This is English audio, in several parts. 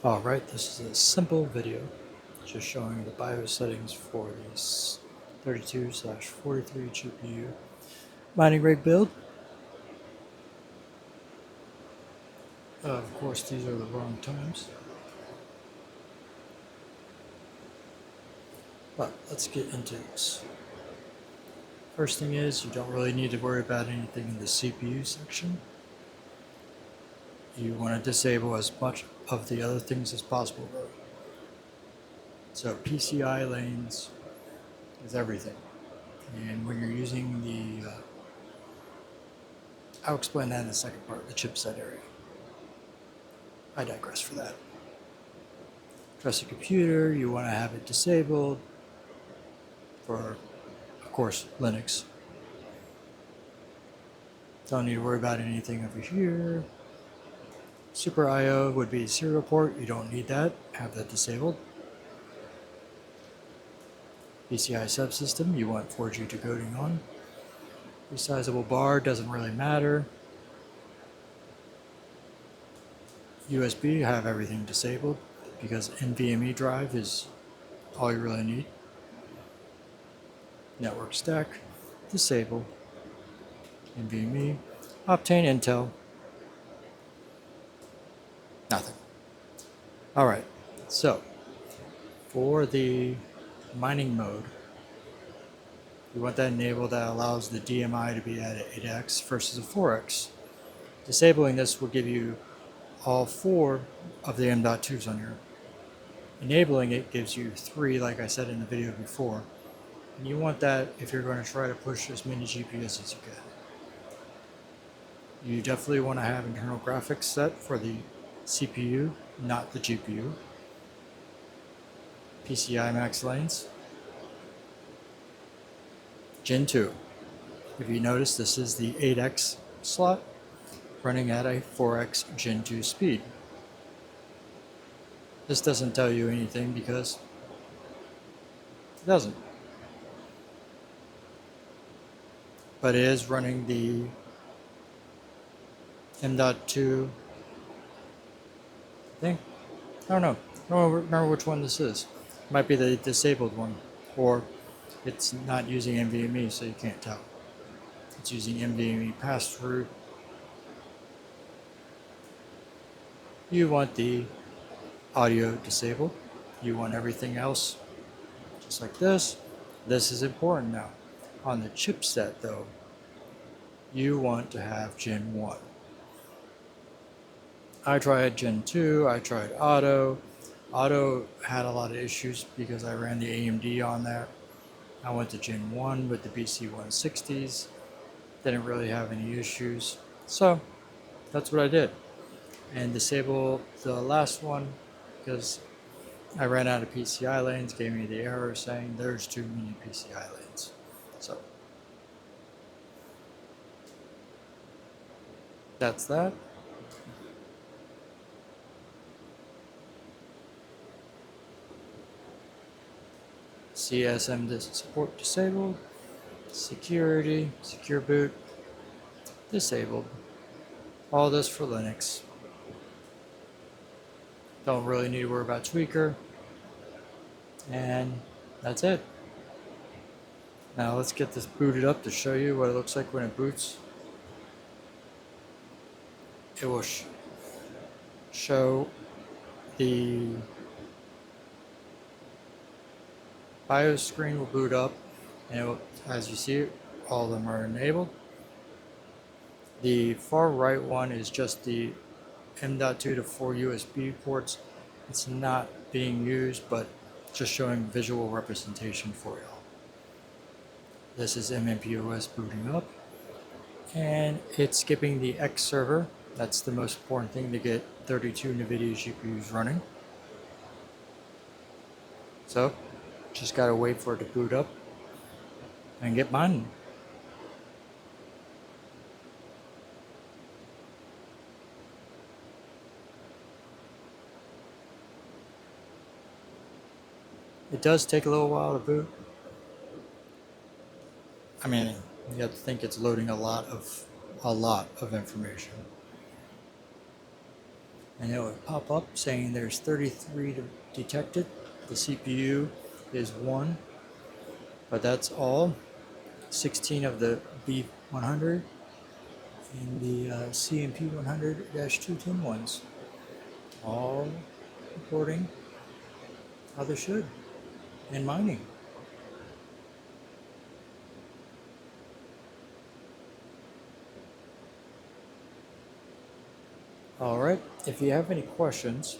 Alright, this is a simple video just showing the BIOS settings for the 32/43 GPU mining rig build. Of course, these are the wrong times. But let's get into this. First thing is, you don't really need to worry about anything in the CPU section. You want to disable as much of the other things as possible though. So PCI lanes is everything. And when you're using the, I'll explain that in the second part, the chipset area. I digress for that. Trust your computer, you want to have it disabled for, of course, Linux. Don't need to worry about anything over here. Super I/O would be serial port, you don't need that, have that disabled. PCI subsystem, you want 4G decoding on. Resizable bar doesn't really matter. USB, have everything disabled because NVMe drive is all you really need. Network stack, disable. NVMe, Optane Intel, nothing. Alright, so for the mining mode, you want that enabled. That allows the DMI to be at 8x versus a 4x. Disabling this will give you all 4 of the M.2s on here. Enabling it gives you 3, like I said in the video before. And you want that if you're going to try to push as many GPUs as you can. You definitely want to have internal graphics set for the CPU, not the GPU. PCI max lanes. Gen 2. If you notice, this is the 8x slot running at a 4x Gen 2 speed. This doesn't tell you anything because it doesn't. But it is running the M.2 thing. I don't know. I don't remember which one this is. It might be the disabled one, or it's not using NVMe, so you can't tell. It's using NVMe pass-through. You want the audio disabled. You want everything else just like this. This is important now. On the chipset though, you want to have Gen 1. I tried Gen 2, I tried Auto. Auto had a lot of issues because I ran the AMD on there. I went to Gen 1 with the BC160s. Didn't really have any issues. So that's what I did. And disabled the last one because I ran out of PCI lanes, gave me the error saying there's too many PCI lanes. So that's that. CSM support disabled. Security, secure boot, disabled. All this for Linux. Don't really need to worry about tweaker. And that's it. Now let's get this booted up to show you what it looks like when it boots. It will show the BIOS screen will boot up, and it will, as you see, all of them are enabled. The far right one is just the M.2 to 4 USB ports. It's not being used, but just showing visual representation for y'all. This is MMPOS booting up, and it's skipping the X server. That's the most important thing to get 32 NVIDIA GPUs running. So, just gotta wait for it to boot up and get mining. It does take a little while to boot. I mean, you have to think it's loading a lot of information. and it would pop up saying there's 33 detected. The CPU is 1, but that's all. 16 of the B100 and the CMP 100-210 ones, all reporting how they should in mining. Alright, if you have any questions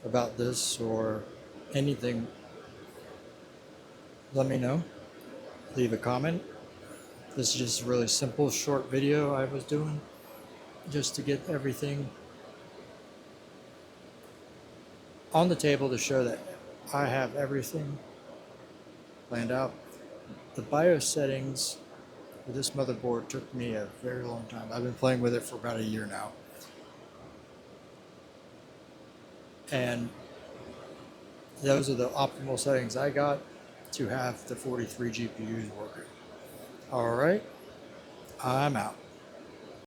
about this or anything, let me know. Leave a comment. This is just a really simple, short video I was doing just to get everything on the table to show that I have everything planned out. The BIOS settings for this motherboard took me a very long time. I've been playing with it for about a year now. And those are the optimal settings I got to have the 43 GPUs working. Alright, I'm out.